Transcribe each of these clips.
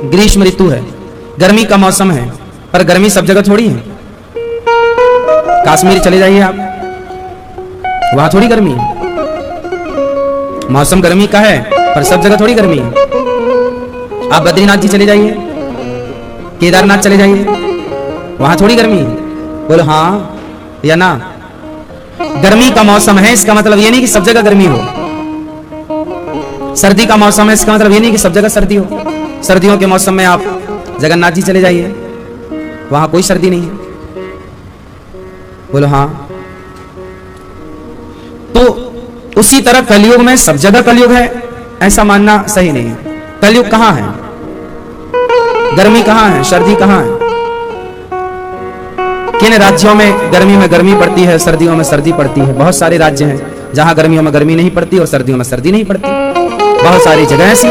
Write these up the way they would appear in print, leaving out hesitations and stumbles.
ग्रीष्म ऋतु है, गर्मी का मौसम है, पर गर्मी सब जगह थोड़ी है। कश्मीर चले जाइए आप, वहां थोड़ी गर्मी है। मौसम गर्मी का है पर सब जगह थोड़ी गर्मी है। आप बद्रीनाथ जी चले जाइए, केदारनाथ चले जाइए, वहां थोड़ी गर्मी है। बोलो हाँ या ना। गर्मी का मौसम है, इसका मतलब ये नहीं कि सब जगह गर्मी हो। सर्दी का मौसम है, इसका मतलब ये नहीं कि सब जगह सर्दी हो। सर्दियों के मौसम में आप जगन्नाथ जी चले जाइए, वहां कोई सर्दी नहीं है। बोलो हाँ। तो उसी तरह कलयुग में सब जगह कलयुग है, ऐसा मानना सही नहीं है। कलयुग कहां है? गर्मी कहां है? सर्दी कहां है? किन राज्यों में गर्मी पड़ती है, सर्दियों में सर्दी पड़ती है? बहुत सारे राज्य हैं जहां गर्मियों में गर्मी नहीं पड़ती और सर्दियों में सर्दी नहीं पड़ती। बहुत सारी जगह ऐसी।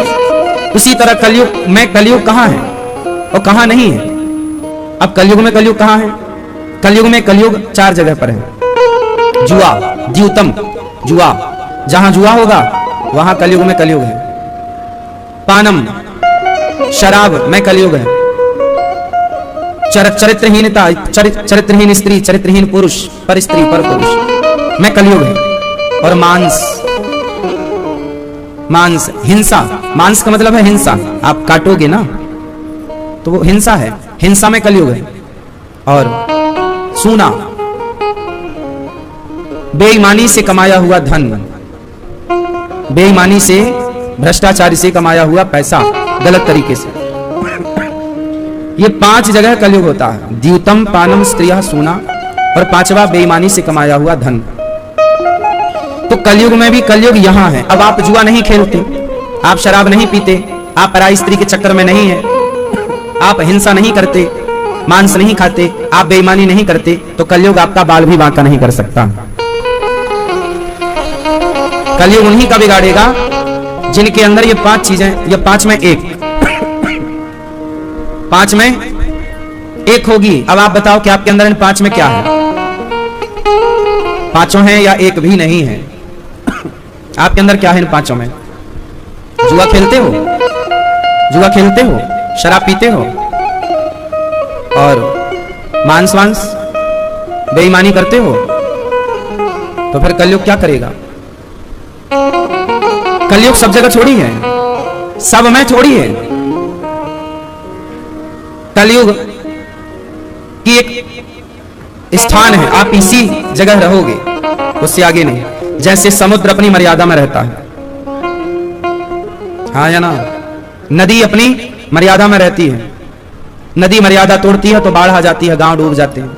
उसी तरह कलयुग में कलयुग कहां है और कहां नहीं है। अब कलयुग में कलयुग कहां है? कलयुग में कलयुग 4 जगह पर है। जुआ, द्यूतम, जुआ, जहां जुआ होगा वहां कलयुग में कलयुग है। पानम, शराब में कलयुग है। चरित्रहीनता, चरित्रहीन स्त्री, चरित्रहीन पुरुष, पर स्त्री पर पुरुष में कलयुग है। और मांस, हिंसा, मांस का मतलब है हिंसा। आप काटोगे ना तो वो हिंसा है, हिंसा में कलयुग है। और सूना, बेईमानी से कमाया हुआ धन, बेईमानी से, भ्रष्टाचारी से कमाया हुआ पैसा गलत तरीके से, ये 5 जगह कलयुग होता है। द्यूतम, पानम, स्त्रिया, सूना और 5वां बेईमानी से कमाया हुआ धन। तो कलयुग में भी कलयुग यहां है। अब आप जुआ नहीं खेलते, आप शराब नहीं पीते, आप पराई स्त्री के चक्कर में नहीं है, आप हिंसा नहीं करते, मांस नहीं खाते, आप बेईमानी नहीं करते, तो कलयुग आपका बाल भी बांका नहीं कर सकता। कलयुग उन्हीं का बिगाड़ेगा जिनके अंदर ये 5 चीजें, ये 5 में 1, 5 में 1 होगी। अब आप बताओ कि आपके अंदर इन 5 में क्या है? 5 है या 1 भी नहीं है? आपके अंदर क्या है इन 5 में? जुआ खेलते हो, जुआ खेलते हो, शराब पीते हो और मांस बेईमानी करते हो, तो फिर कलयुग क्या करेगा? कलयुग सब जगह थोड़ी है, सब में थोड़ी है। कलयुग की एक स्थान है, आप इसी जगह रहोगे, उससे आगे नहीं। जैसे समुद्र अपनी मर्यादा में रहता है, हाँ या ना? नदी अपनी मर्यादा में रहती है, नदी मर्यादा तोड़ती है तो बाढ़ आ जाती है, गांव डूब जाते हैं,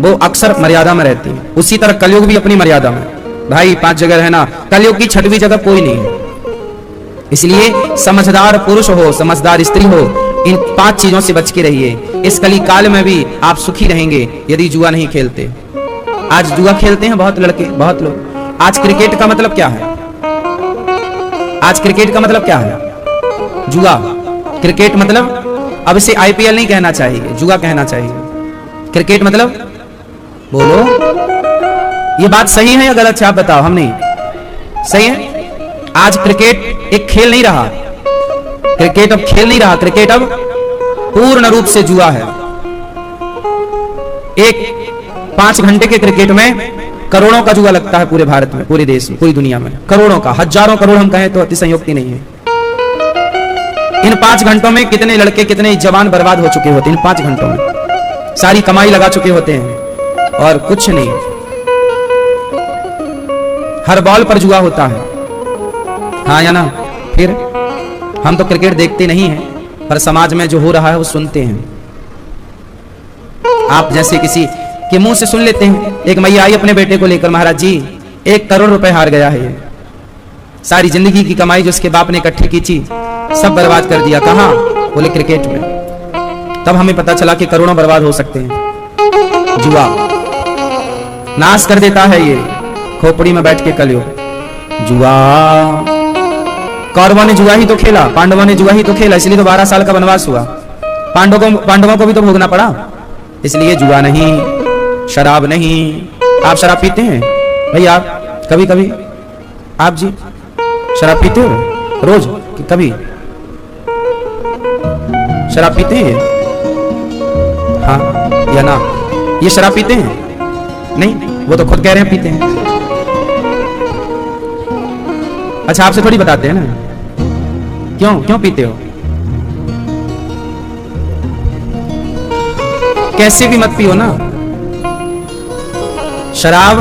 वो अक्सर मर्यादा में रहती है। उसी तरह कलयुग भी अपनी मर्यादा में। भाई 5 जगह है ना, कलयुग की 6वीं जगह कोई नहीं है। इसलिए समझदार पुरुष हो, समझदार स्त्री हो, इन 5 चीजों से बच के रहिए। इस कली काल में भी आप सुखी रहेंगे यदि जुआ नहीं खेलते। आज जुआ खेलते हैं बहुत लड़के, बहुत लोग। आज क्रिकेट का मतलब क्या है? आज क्रिकेट का मतलब क्या है? जुआ। क्रिकेट मतलब अब इसे IPL नहीं कहना चाहिए, जुआ कहना चाहिए। क्रिकेट मतलब, बोलो ये बात सही है या गलत है? आप बताओ। हम नहीं, सही है। आज क्रिकेट एक खेल नहीं रहा, क्रिकेट अब खेल नहीं रहा, क्रिकेट अब पूर्ण रूप से जुआ है। एक 5 घंटे के क्रिकेट में करोड़ों का जुआ लगता है पूरे भारत में, पूरे देश में, पूरी दुनिया में। करोड़ों का, हजारों करोड़ हम कहें तो अतिशयोक्ति नहीं है। इन 5 घंटों में कितने लड़के, कितने जवान बर्बाद हो चुके होते हैं। इन 5 घंटों में सारी कमाई लगा चुके होते हैं और कुछ नहीं। हर बॉल पर जुआ होता है, हाँ या ना? फिर हम तो क्रिकेट देखते नहीं हैं, पर समाज में जो हो रहा है वो सुनते हैं। आप जैसे किसी के मुंह से सुन लेते हैं। एक मैया आई अपने बेटे को लेकर, महाराज जी 1 करोड़ रुपए हार गया है, सारी जिंदगी की कमाई जो उसके बाप ने इकट्ठी की थी सब बर्बाद कर दिया। कहां? बोले क्रिकेट में। तब हमें पता चला कि करोड़ों बर्बाद हो सकते हैं। जुआ नाश कर देता है ये खोपड़ी में बैठ के कलयुग। जुआ, कौरवों ने जुआ ही तो खेला, पांडवों ने जुआ ही तो खेला, इसलिए तो 12 साल का वनवास हुआ। पांडवों को भी तो भोगना पड़ा। इसलिए जुआ नहीं, शराब नहीं। आप शराब पीते हैं भाई? आप कभी कभी, आप जी शराब पीते हो रोज कि कभी? शराब पीते हैं? हाँ या ना? ये शराब पीते हैं? नहीं, वो तो खुद कह रहे हैं पीते हैं। अच्छा, आपसे थोड़ी बताते हैं ना, क्यों क्यों पीते हो? कैसे भी मत पियो ना। शराब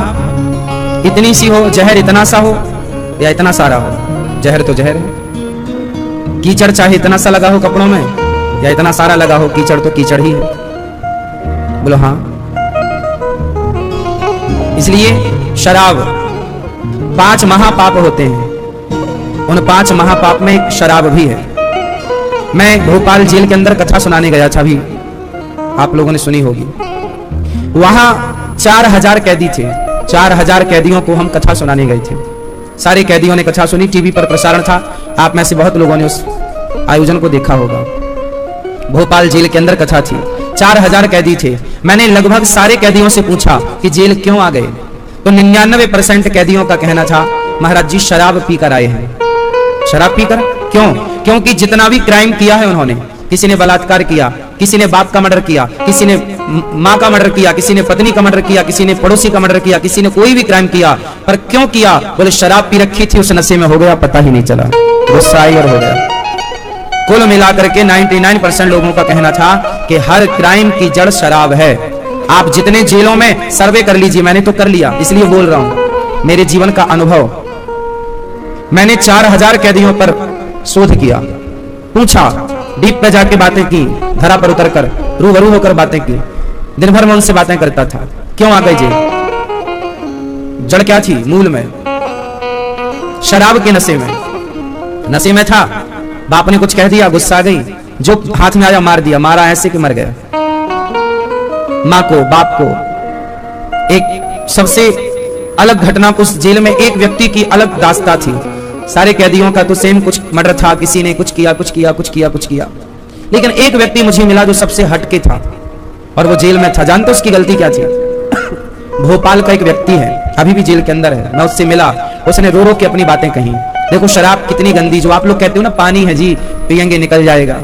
इतनी सी हो, जहर इतना सा हो या इतना सारा हो, जहर तो जहर है। कीचड़ चाहे इतना सा लगा हो कपड़ों में या इतना सारा लगा हो, कीचड़ तो कीचड़ ही है। बोलो हाँ। इसलिए शराब 5 महापाप होते हैं, उन 5 महापाप में एक शराब भी है। मैं भोपाल जेल के अंदर कथा सुनाने गया था, अभी आप लोगों ने सुनी होगी। वहां 4000 कैदी थे। 4000 कैदियों को हम कथा सुनाने गए थे। सारे कैदियों ने कथा सुनी, टीवी पर प्रसारण था। आप में से बहुत लोगों ने उस आयोजन को देखा होगा। भोपाल जेल के अंदर कथा थी, 4000 कैदी थे। मैंने लगभग सारे कैदियों से पूछा कि जेल क्यों आ गए, तो 99% कैदियों का कहना था, महाराज जी शराब पीकर आए हैं। शराब पीकर? क्यों? क्योंकि जितना भी क्राइम किया है उन्होंने, किसी ने बलात्कार किया, किसी ने बाप का मर्डर किया, किसी ने माँ का मर्डर किया, किसी ने पत्नी का मर्डर किया, किसी ने पड़ोसी का मर्डर किया, किसी ने कोई भी क्राइम किया, पर क्यों किया? बोले शराब पी रखी थी, उस नशे में हो गया, पता ही नहीं चला, गुस्सा आई और हो गया। कुल मिलाकर के 99% लोगों का कहना था कि हर क्राइम की जड़ शराब है। आप जितने जेलों में सर्वे कर लीजिए, मैंने तो कर लिया, इसलिए बोल रहा हूं, मेरे जीवन का अनुभव। मैंने 4000 कैदियों पर शोध किया, पूछा, डीप पे जाके बातें की, धरा पर उतर कर रूबरू होकर बातें की। दिन भर में उनसे बातें करता था, क्यों आ गए जेल, जड़ क्या थी मूल में? शराब के नशे में। नशे में था, बाप ने कुछ कह दिया, गुस्सा आ गई, जो हाथ में आया मार दिया, मारा ऐसे कि मर गया। मां को, बाप को। एक सबसे अलग घटना, उस जेल में एक व्यक्ति की अलग दास्तां थी। सारे कैदियों का तो सेम कुछ मर्डर था, किसी ने कुछ किया, कुछ किया, कुछ किया, कुछ किया, लेकिन एक व्यक्ति मुझे मिला जो सबसे हटके था, और वो जेल में था। जानते उसकी गलती क्या थी? भोपाल का एक व्यक्ति है, अभी भी जेल के अंदर है, मैं उससे मिला, उसने रो रो के अपनी बातें कही। देखो शराब कितनी गंदी, जो आप लोग कहते हो ना पानी है जी, पियेंगे निकल जाएगा।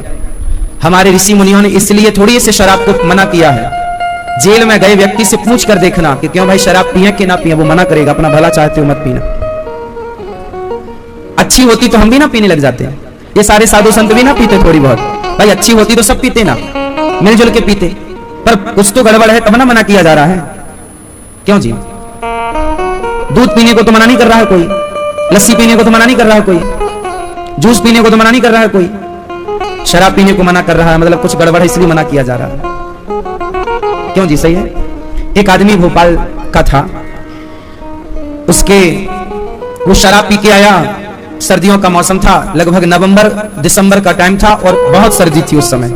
हमारे ऋषि मुनियों ने इसलिए थोड़ी से शराब को मना किया है। जेल में गए व्यक्ति से पूछ कर देखना कि क्यों भाई शराब पिए कि ना पिए, वो मना करेगा, अपना भला चाहते हो मत पीना। अच्छी होती तो हम भी ना पीने लग जाते हैं, ये सारे साधु संत भी ना पीते थोड़ी बहुत, भाई अच्छी होती तो सब पीते ना, मिलजुल के पीते, पर कुछ तो गड़बड़ है तब ना मना किया जा रहा है। क्यों जी? दूध पीने को तो मना नहीं कर रहा है कोई, लस्सी पीने को तो मना नहीं कर रहा है कोई, जूस पीने को तो मना नहीं कर रहा है कोई, शराब पीने को मना कर रहा है, मतलब कुछ गड़बड़ है इसलिए मना किया जा रहा है। क्यों जी? सही है। एक आदमी भोपाल का था, वो शराब पी के आया, सर्दियों का मौसम था, लगभग नवंबर दिसंबर का टाइम था, और बहुत सर्दी थी उस समय,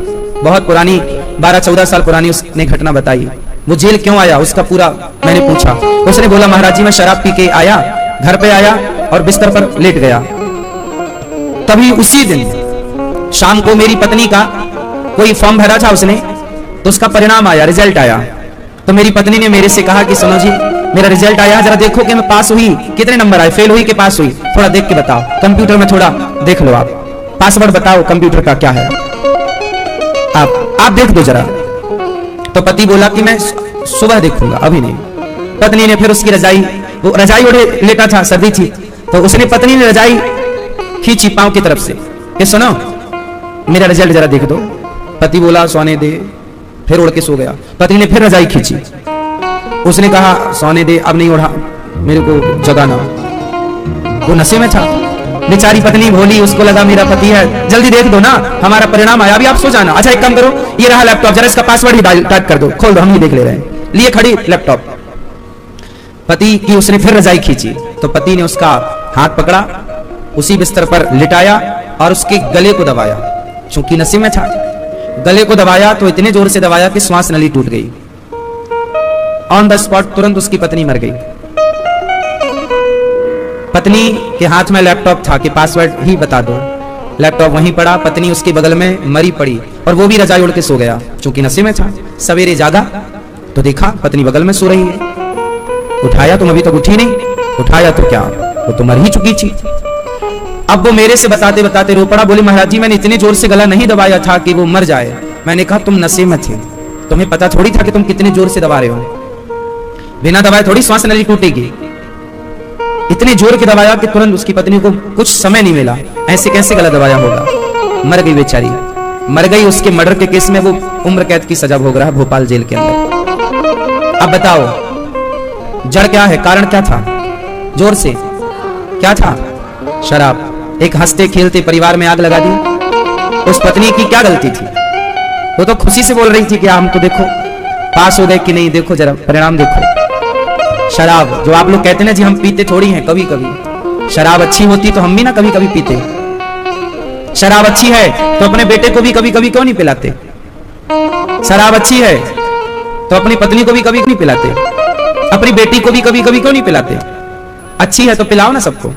बहुत पुरानी 12-14 साल पुरानी उसने घटना बताई। वो जेल क्यों आया उसका पूरा मैंने पूछा। उसने बोला महाराज जी मैं शराब पी के आया, घर पे आया और बिस्तर पर लेट गया। तभी उसी दिन शाम को मेरी पत्नी का कोई फॉर्म भरा था उसने, तो उसका परिणाम आया, रिजल्ट आया। तो मेरी पत्नी ने मेरे से कहा कि सुनो जी मेरा रिजल्ट आया, जरा देखो कि मैं पास हुई, कितने नंबर आए, फेल हुई कि पास हुई, थोड़ा देख के बताओ, कंप्यूटर में थोड़ा देख लो, आप पासवर्ड बताओ कंप्यूटर का क्या है, आप देख दो जरा। तो पति बोला कि मैं सुबह देखूंगा, अभी नहीं। पत्नी ने फिर उसकी रजाई, वो रजाई ओढ़े लेटा था, सर्दी थी, तो उसने पत्नी ने रजाई खींची पांव की तरफ से कि सुनो मेरा रिजल्ट जरा देख दो। पति बोला सोने दे, फिर उड़ के सो गया। पत्नी ने फिर रजाई खींची, उसने कहा सोने दे, अब नहीं ओढ़ा, मेरे को जगाना। वो नशे में था, बेचारी पत्नी भोली, उसको लगा मेरा पति है, जल्दी देख दो ना हमारा परिणाम आया, अभी आप सो जाना। अच्छा एक काम करो, ये रहा लैपटॉप, जरा इसका पासवर्ड ही टाइप कर दो, खोल दो, हम ही देख ले रहे हैं। लिए खड़ी लैपटॉप, पति की उसने फिर रजाई खींची, तो पति ने उसका हाथ पकड़ा, उसी बिस्तर पर लिटाया और उसके गले को दबाया, क्योंकि नशे में था। गले को दबाया तो इतने जोर से दबाया कि श्वास नली टूट गई। ऑन द स्पॉट तुरंत उसकी पत्नी मर गई। पत्नी के हाथ में लैपटॉप था कि पासवर्ड ही बता दो, लैपटॉप वहीं पड़ा, पत्नी उसके बगल में मरी पड़ी, और वो भी रजाई उड़ के सो गया, क्योंकि नशे में था। सवेरे जागा तो देखा पत्नी बगल में सो रही है। उठाया, तुम अभी तक उठी नहीं, उठाया तो क्या, वो तो मर ही चुकी थी। अब वो मेरे से बताते बताते रो पड़ा, बोले महाराज जी मैंने इतने जोर से गला नहीं दबाया था कि वो मर जाए। मैंने कहा तुम नशे में थे, तुम्हें पता थोड़ी था कि तुम कितने जोर से दबा रहे हो, बिना दबाए थोड़ी श्वास नली टूटेगी। इतने जोर के दबाया कि तुरंत उसकी पत्नी को कुछ समय नहीं मिला, ऐसे कैसे गला दबाया होगा, मर गई बेचारी, मर गई। उसके मर्डर के केस में वो उम्र कैद की सजा भोग रहा है भोपाल जेल के अंदर। अब बताओ जड़ क्या है, कारण क्या था, जोर से क्या था, शराब। एक हंसते खेलते परिवार में आग लगा दी। उस पत्नी की क्या गलती थी, वो तो खुशी से बोल रही थी कि हम तो देखो पास हो गए कि नहीं, देखो जरा परिणाम देखो। शराब जो आप लोग कहते हैं ना जी हम पीते थोड़ी हैं, कभी कभी शराब अच्छी होती तो हम भी ना कभी कभी पीते। शराब अच्छी है तो अपने बेटे को भी कभी कभी क्यों नहीं पिलाते, शराब अच्छी है तो अपनी पत्नी को भी कभी नहीं पिलाते, अपनी बेटी को भी कभी कभी क्यों नहीं पिलाते। अच्छी है तो पिलाओ ना सबको,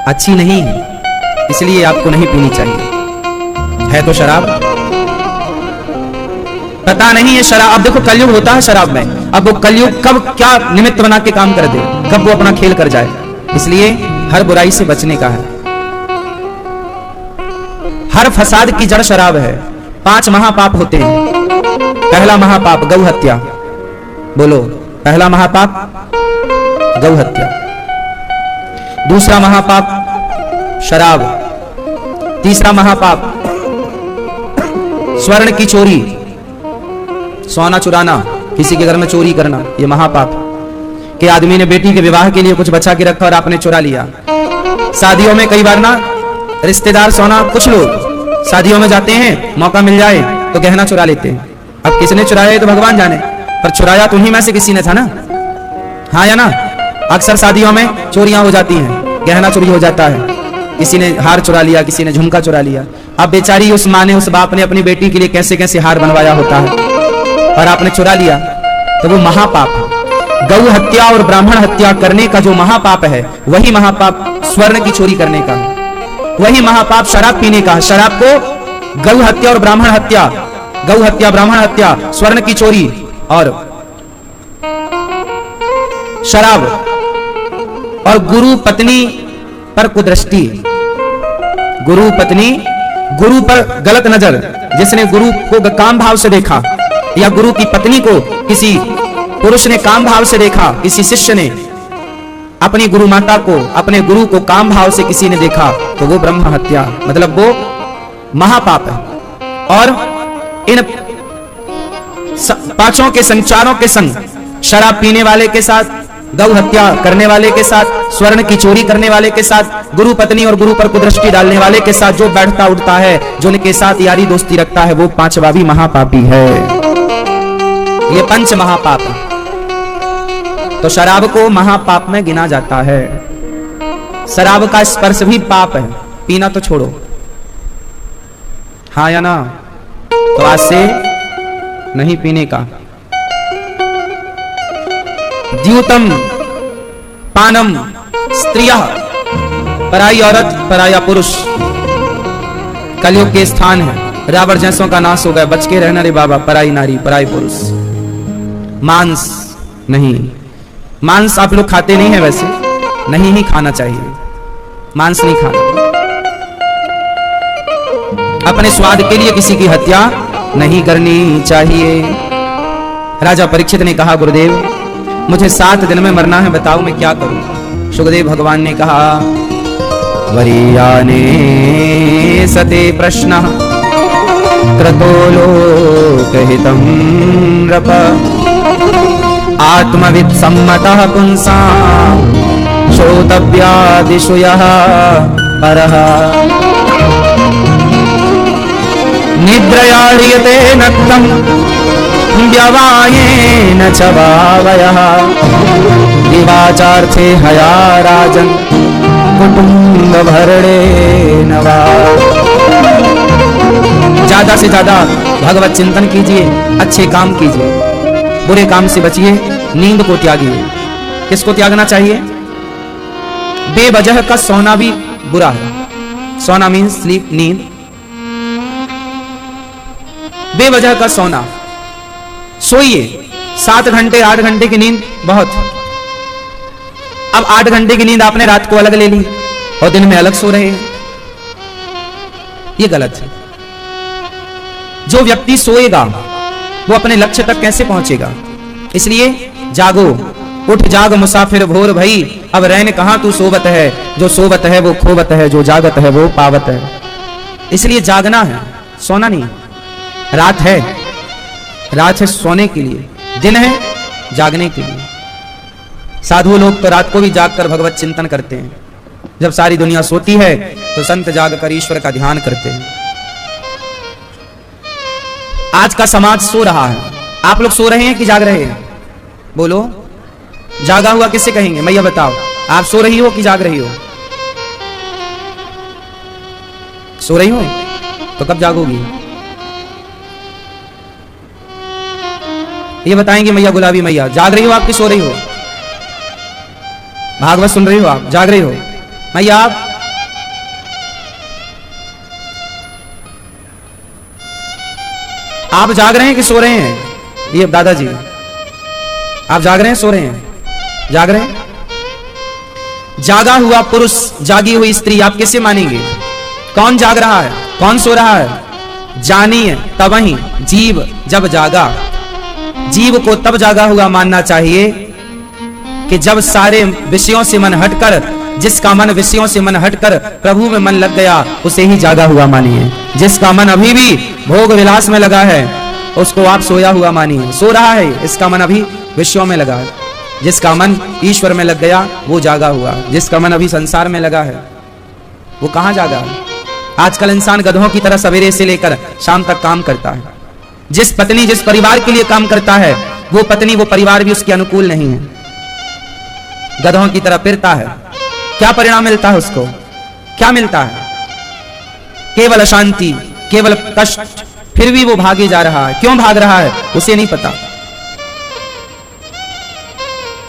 अच्छी नहीं है इसलिए आपको नहीं पीनी चाहिए, है तो शराब। पता नहीं है शराब, अब देखो कलयुग होता है शराब में, अब वो कलयुग कब क्या निमित्त बना के काम कर दे, कब वो अपना खेल कर जाए, इसलिए हर बुराई से बचने का है। हर फसाद की जड़ शराब है। 5 महापाप होते हैं। पहला महापाप गौ हत्या, बोलो पहला महापाप गौ हत्या। दूसरा महापाप शराब। तीसरा महापाप स्वर्ण की चोरी, सोना चुराना, किसी के घर में चोरी करना, यह महापाप। कि आदमी ने बेटी के विवाह के लिए कुछ बचा के रखा और आपने चुरा लिया। शादियों में कई बार ना रिश्तेदार सोना, कुछ लोग शादियों में जाते हैं, मौका मिल जाए तो गहना चुरा लेते हैं। अब किसने चुराया है तो भगवान जाने, पर चुराया तो उन्हीं में से किसी ने था ना, हाँ या ना। अक्सर शादियों में चोरियां हो जाती हैं, गहना चोरी हो जाता है, किसी ने हार चुरा लिया, किसी ने झुमका चुरा लिया। अब बेचारी उस माँ ने, उस बाप ने अपनी बेटी के लिए कैसे कैसे हार बनवाया होता है और आपने चुरा लिया, तो वो महापाप है। गौ हत्या और ब्राह्मण हत्या करने का जो महापाप है, वही महापाप स्वर्ण की चोरी करने का, वही महापाप शराब पीने का। शराब को गौ हत्या और ब्राह्मण हत्या, गौ हत्या ब्राह्मण हत्या, स्वर्ण की चोरी और शराब, और गुरु पत्नी पर कुदृष्टि, गुरु पत्नी, गुरु पर गलत नजर, जिसने गुरु को काम भाव से देखा या गुरु की पत्नी को किसी पुरुष ने काम भाव से देखा, किसी शिष्य ने अपनी गुरु माता को, अपने गुरु को काम भाव से किसी ने देखा, तो वो ब्रह्म हत्या, मतलब वो महापाप है। और इन 5 के संचारों के संग, शराब पीने वाले के साथ, गौ हत्या करने वाले के साथ, स्वर्ण की चोरी करने वाले के साथ, गुरु पत्नी और गुरु पर कुदृष्टि डालने वाले के साथ जो बैठता उठता है, जो उनके साथ यारी दोस्ती रखता है, वो 5वां भी महापापी है। ये 5 महापाप है। तो शराब को महापाप में गिना जाता है। शराब का स्पर्श भी पाप है, पीना तो छोड़ो, हाँ या ना। तो आज से नहीं पीने का। द्यूतम पानम स्त्रियः, पराई औरत पराया पुरुष कलयुग के स्थान है। रावण जैसों का नाश हो गया, बच के रहना रे बाबा, पराई नारी पराई पुरुष। मांस नहीं, मांस आप लोग खाते नहीं है, वैसे नहीं ही खाना चाहिए, मांस नहीं खाना। अपने स्वाद के लिए किसी की हत्या नहीं करनी चाहिए। राजा परीक्षित ने कहा गुरुदेव मुझे 7 दिन में मरना है, बताओ मैं क्या करूं। सुखदेव भगवान ने कहा वरीयाने सते प्रश्न क्रतो लोकहितं नृप आत्मवित् सम्मतः पुंसां श्रोतव्यादिषु यः परः निद्रया ह्रियते नक्तं व्यवायेन च भावयः दिवाचार्थे हया राजन् कुटुंब भरणेन वा। ज्यादा से ज्यादा भगवत चिंतन कीजिए, अच्छे काम कीजिए, बुरे काम से बचिए, नींद को त्यागिए। किसको त्यागना चाहिए? बेवजह का सोना भी बुरा है। सोना मीन्स स्लीप, नींद। बेवजह का सोना, सोइए 7 घंटे 8 घंटे की नींद बहुत। अब 8 घंटे की नींद आपने रात को अलग ले ली और दिन में अलग सो रहे हैं, ये गलत है। जो व्यक्ति सोएगा वो अपने लक्ष्य तक कैसे पहुंचेगा? इसलिए जागो, उठ जाग मुसाफिर भोर भई, अब रैन कहां तू सोवत है, जो सोवत है वो खोवत है, जो जागत है वो पावत है। इसलिए जागना है, सोना नहीं। रात है सोने के लिए, दिन है जागने के लिए। साधु लोग तो रात को भी जागकर भगवत चिंतन करते हैं। जब सारी दुनिया सोती है तो संत जागकर ईश्वर का ध्यान करते हैं। आज का समाज सो रहा है। आप लोग सो रहे हैं कि जाग रहे हैं? बोलो, जागा हुआ किसे कहेंगे? मैया बताओ, आप सो रही हो कि जाग रही हो? सो रही हो तो कब जागोगी? ये बताएंगे मैया गुलाबी मैया, जाग रही हो आप कि सो रही हो? भागवत सुन रही हो आप, जाग रही हो? मैया आप जाग रहे हैं कि सो रहे हैं? ये दादाजी आप जाग रहे हैं, सो रहे हैं? जाग रहे हैं। जागा हुआ पुरुष, जागी हुई स्त्री आप किसे मानेंगे? कौन जाग रहा है, कौन सो रहा है? जानिए तबहि जीव जब जागा। जीव को तब जागा हुआ मानना चाहिए कि जब सारे विषयों से मन हटकर, जिसका मन विषयों से मन हटकर प्रभु में मन लग गया, उसे ही जागा हुआ मानिए। जिसका मन अभी भी भोग विलास में लगा है उसको आप सोया हुआ मानिए। सो रहा है, इसका मन अभी विषयों में लगा है। जिसका मन ईश्वर में लग गया वो जागा हुआ। जिसका मन अभी संसार में लगा है वो कहां जागा? आजकल इंसान गधों की तरह सवेरे से लेकर शाम तक काम करता है। जिस पत्नी जिस परिवार के लिए काम करता है वो पत्नी वो परिवार भी उसके अनुकूल नहीं है। गधों की तरह फिरता है, क्या परिणाम मिलता है उसको? क्या मिलता है? केवल अशांति, केवल कष्ट। फिर भी वो भागे जा रहा है। क्यों भाग रहा है उसे नहीं पता।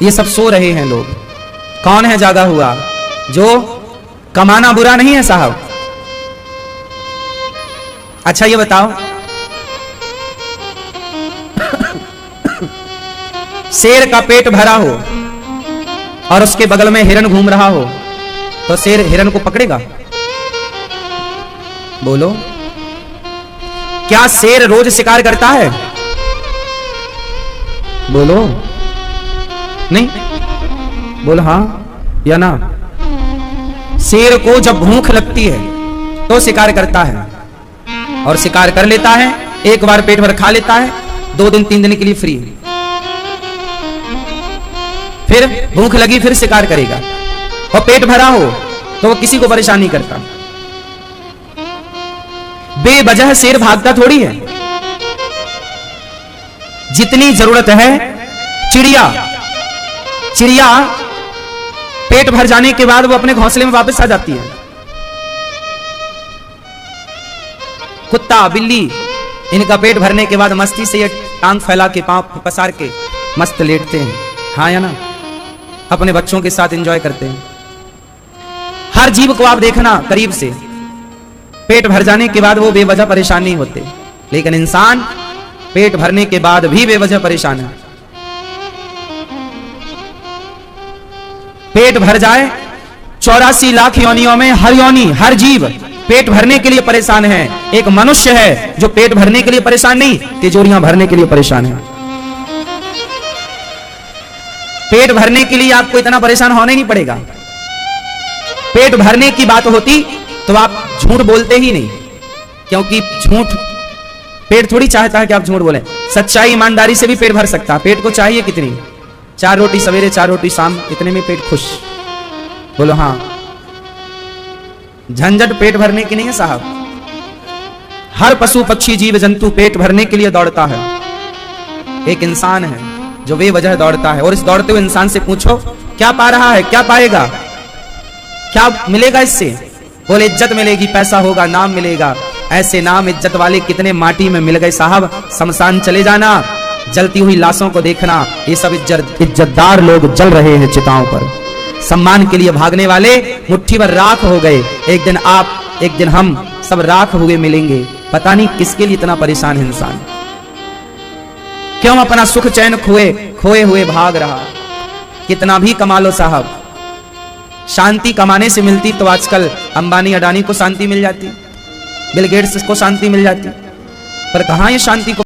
ये सब सो रहे हैं लोग। कौन है जागा हुआ? जो कमाना बुरा नहीं है साहब। अच्छा ये बताओ, शेर का पेट भरा हो और उसके बगल में हिरन घूम रहा हो तो शेर हिरन को पकड़ेगा? बोलो, क्या शेर रोज शिकार करता है? बोलो, नहीं? बोलो हाँ या ना? शेर को जब भूख लगती है तो शिकार करता है और शिकार कर लेता है। एक बार पेट भर खा लेता है, 2 दिन 3 दिन के लिए फ्री। फिर भूख लगी फिर शिकार करेगा। और पेट भरा हो तो वो किसी को परेशान नहीं करता। बेवजह शेर भागता थोड़ी है। जितनी जरूरत है चिड़िया पेट भर जाने के बाद वो अपने घोंसले में वापस आ जाती है। कुत्ता बिल्ली इनका पेट भरने के बाद मस्ती से ये टांग फैला के पांव पसार के मस्त लेटते हैं, हाँ या ना? अपने बच्चों के साथ एंजॉय करते हैं। हर जीव को आप देखना करीब से, पेट भर जाने के बाद वो बेवजह परेशान नहीं होते, लेकिन इंसान पेट भरने के बाद भी बेवजह परेशान है। पेट भर जाए 84 लाख योनियों में हर योनि हर जीव पेट भरने के लिए परेशान है। एक मनुष्य है जो पेट भरने के लिए परेशान नहीं, तिजोरियां भरने के लिए परेशान है। पेट भरने के लिए आपको इतना परेशान होना ही नहीं पड़ेगा। पेट भरने की बात होती तो आप झूठ बोलते ही नहीं, क्योंकि झूठ पेट थोड़ी चाहता है कि आप झूठ बोलें। सच्चाई ईमानदारी से भी पेट भर सकता है। पेट को चाहिए कितनी? 4 रोटी सवेरे 4 रोटी शाम, इतने में पेट खुश। बोलो हाँ। झंझट पेट भरने की नहीं है साहब। हर पशु पक्षी जीव जंतु पेट भरने के लिए दौड़ता है। एक इंसान है जो बेवजह दौड़ता है, और इस दौड़ते हुए इंसान से पूछो क्या पा रहा है, क्या पाएगा, क्या मिलेगा इससे? बोले इज्जत मिलेगी, पैसा होगा, नाम मिलेगा। ऐसे नाम इज्जत वाले कितने माटी में मिल गए साहब। शमशान चले जाना, जलती हुई लाशों को देखना, ये सब इज्जतदार लोग जल रहे हैं चिताओं पर। सम्मान के लिए भागने वाले मुट्ठी भर राख हो गए। एक दिन आप, एक दिन हम सब राख हुए मिलेंगे। पता नहीं किसके लिए इतना परेशान है इंसान। क्यों अपना सुख चैन खोए हुए भाग रहा? कितना भी कमा लो साहब, शांति कमाने से मिलती तो आजकल अंबानी अडानी को शांति मिल जाती, बिल गेट्स को शांति मिल जाती, पर कहां ये शांति को